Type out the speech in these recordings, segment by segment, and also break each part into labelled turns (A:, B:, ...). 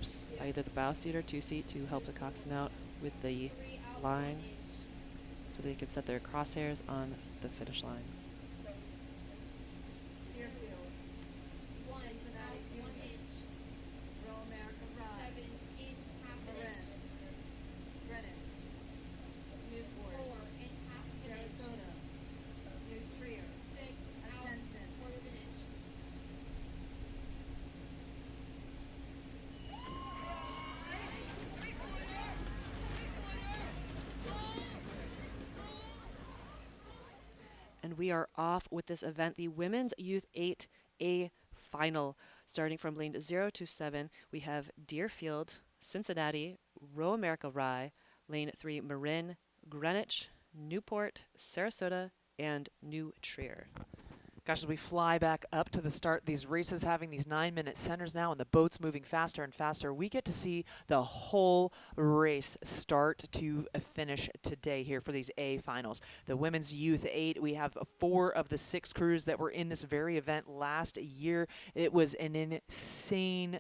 A: straps by either the bow seat or two-seat to help the coxswain out with the line so they can set their crosshairs on the finish line. And we are off with this event, the Women's Youth 8A Final. Starting from lane 0 to 7, we have Deerfield, Cincinnati, Row America Rye, lane 3, Marin, Greenwich, Newport, Sarasota, and New Trier.
B: Gosh, as we fly back up to the start, these races having these 9-minute centers now and the boats moving faster and faster, we get to see the whole race start to finish today here for these A finals. The Women's Youth 8, we have 4 of the 6 crews that were in this very event last year. It was an insane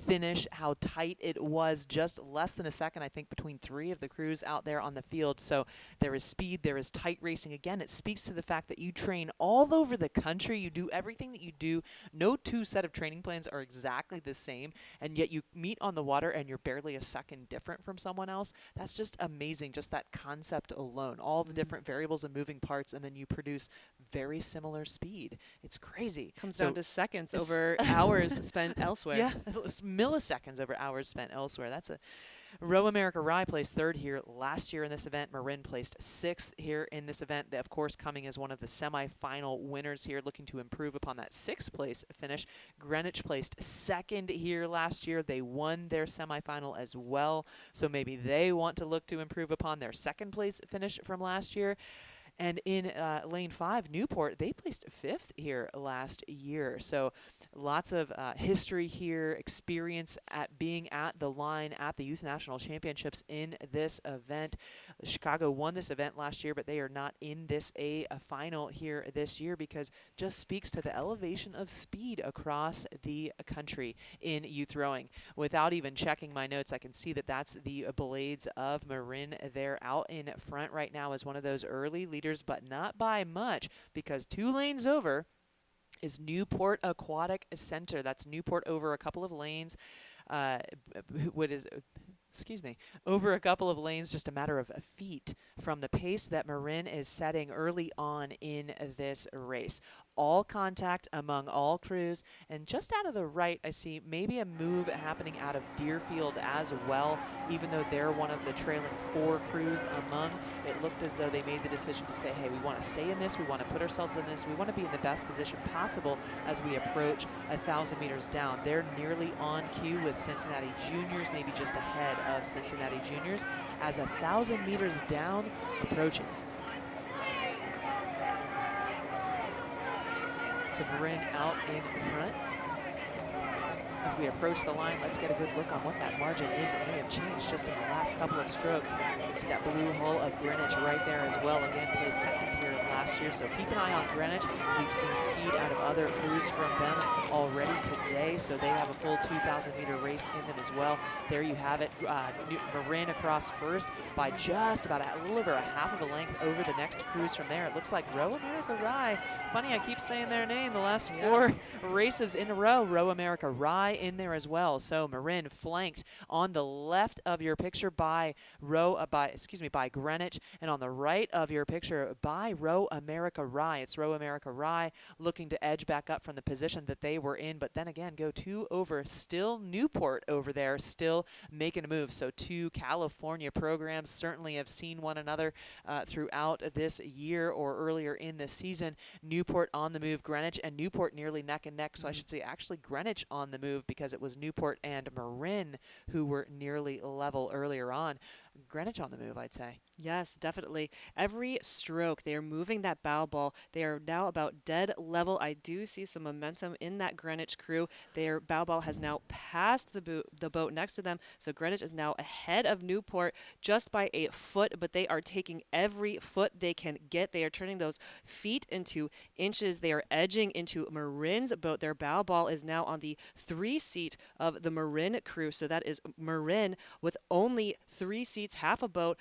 B: finish, how tight it was, just less than a second, I think, between 3 of the crews out there on the field. So there is speed, there is tight racing. Again, it speaks to the fact that you train all over the country. You do everything that you do. No 2 set of training plans are exactly the same, and yet you meet on the water and you're barely a second different from someone else. That's just amazing, just that concept alone. All the different variables and moving parts, and then you produce very similar speed. It's crazy.
A: Comes down to seconds over hours spent elsewhere.
B: Yeah, milliseconds over hours spent elsewhere. That's a Row America Rye placed 3rd here last year in this event. Marin placed 6th here in this event. Of course, coming as one of the semifinal winners here, looking to improve upon that 6th place finish. Greenwich placed 2nd here last year. They won their semifinal as well, so maybe they want to look to improve upon their 2nd place finish from last year. And in lane 5, Newport, they placed 5th here last year. So lots of history here, experience at being at the line at the Youth National Championships in this event. Chicago won this event last year, but they are not in this A final here this year because just speaks to the elevation of speed across the country in youth rowing. Without even checking my notes, I can see that that's the blades of Marin. They're out in front right now as one of those early leaders, but not by much, because 2 lanes over is Newport Aquatic Center. That's Newport over a couple of lanes. Over a couple of lanes, just a matter of feet from the pace that Marin is setting early on in this race. All contact among all crews, and just out of the right, I see maybe a move happening out of Deerfield as well, even though they're one of the trailing 4 crews among. It looked as though they made the decision to say, hey, we want to stay in this, we want to put ourselves in this, we want to be in the best position possible as we approach 1,000 meters down. They're nearly on cue with Cincinnati Juniors, maybe just ahead of Cincinnati Juniors, as 1,000 meters down approaches. So Marin out in front. As we approach the line, let's get a good look on what that margin is. It may have changed just in the last couple of strokes. You can see that blue hull of Greenwich right there as well. Again, placed 2nd here last year, so keep an eye on Greenwich. We've seen speed out of other crews from them already today, so they have a full 2,000-meter race in them as well. There you have it. Marin across first by just about a little over a half of a length over the next crews from there. It looks like Row America Rye. Funny, I keep saying their name the last 4 races in a row. Row America Rye in there as well. So Marin flanked on the left of your picture by Greenwich, and on the right of your picture by Row America Rye. It's Row America Rye looking to edge back up from the position that they were in, but then again go 2 over. Still Newport over there, still making a move. So 2 California programs certainly have seen one another throughout this year or earlier in the season. Newport on the move, Greenwich and Newport nearly neck and neck. So I should say actually Greenwich on the move, because it was Newport and Marin who were nearly level earlier on. Greenwich on the move, I'd say.
A: Yes, definitely. Every stroke, they are moving that bow ball. They are now about dead level. I do see some momentum in that Greenwich crew. Their bow ball has now passed the boat next to them. So Greenwich is now ahead of Newport just by a foot, but they are taking every foot they can get. They are turning those feet into inches. They are edging into Marin's boat. Their bow ball is now on the 3 seat of the Marin crew. So that is Marin with only 3 seats, half a boat,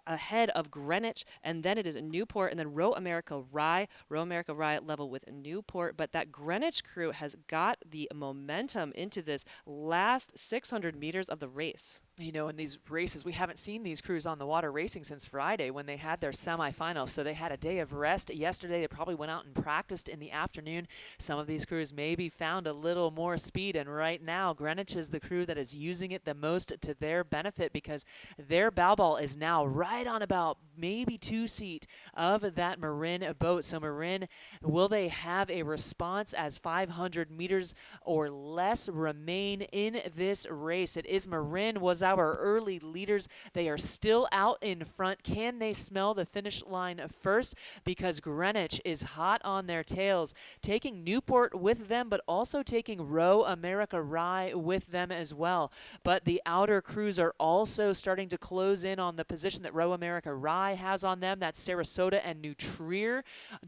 A: ahead of Greenwich, and then it is Newport, and then Row America Rye. Row America Rye level with Newport, but that Greenwich crew has got the momentum into this last 600 meters of the race.
B: You know, in these races, we haven't seen these crews on the water racing since Friday when they had their semifinals. So they had a day of rest yesterday. They probably went out and practiced in the afternoon. Some of these crews maybe found a little more speed. And right now, Greenwich is the crew that is using it the most to their benefit because their bow ball is now right on about maybe 2 seat of that Marin boat. So Marin, will they have a response as 500 meters or less remain in this race? It is Marin was our early leaders. They are still out in front. Can they smell the finish line first? Because Greenwich is hot on their tails, taking Newport with them, but also taking Row America Rye with them as well. But the outer crews are also starting to close in on the position that Row America Rye has on them. That's Sarasota and New Trier,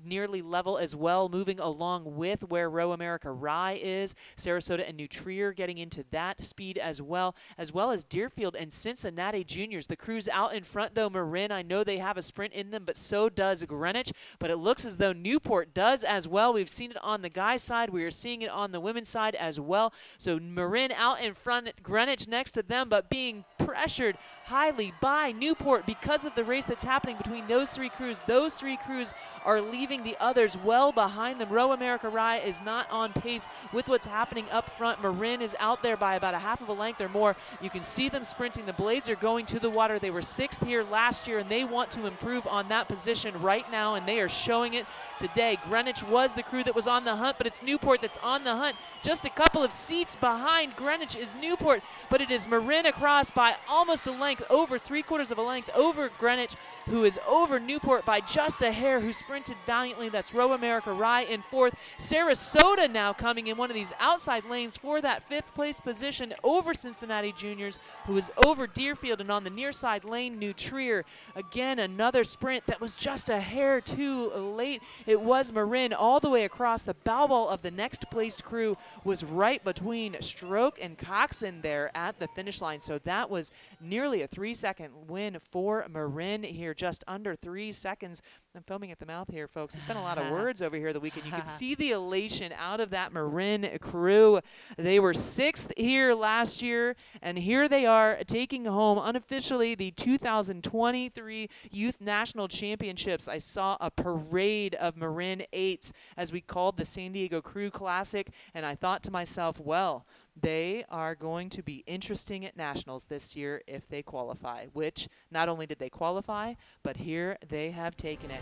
B: nearly level as well, moving along with where Row America Rye is. Sarasota and New Trier getting into that speed as well as Deerfield and Cincinnati Juniors. The crews out in front, though, Marin, I know they have a sprint in them, but so does Greenwich. But it looks as though Newport does as well. We've seen it on the guys' side. We are seeing it on the women's side as well. So Marin out in front, Greenwich next to them, but being pressured highly by Newport because of the race that's happening between those three crews. Those three crews are leaving the others well behind them. Row America Rye is not on pace with what's happening up front. Marin is out there by about a half of a length or more. You can see them sprinting. The blades are going to the water. They were 6th here last year, and they want to improve on that position right now, and they are showing it today. Greenwich was the crew that was on the hunt, but it's Newport that's on the hunt. Just a couple of seats behind Greenwich is Newport, but it is Marin across by almost a length, over 3/4 of a length, over Greenwich, who is over Newport by just a hair, who sprinted valiantly. That's Row America Rye in 4th. Sarasota now coming in one of these outside lanes for that 5th place position over Cincinnati Juniors, who is over Deerfield, and on the near side lane, New Trier. Again, another sprint that was just a hair too late. It was Marin all the way across. The bow ball of the next placed crew was right between Stroke and Coxon there at the finish line. So that was nearly a 3-second win for Marin here, just under 3 seconds. I'm foaming at the mouth here, folks. It's been a lot of words over here the weekend. You can see the elation out of that Marin crew. They were 6th here last year, and here they are taking home unofficially the 2023 Youth National Championships. I saw a parade of Marin 8s as we called the San Diego Crew Classic, and I thought to myself, well, they are going to be interesting at Nationals this year if they qualify, which not only did they qualify, but here they have taken it.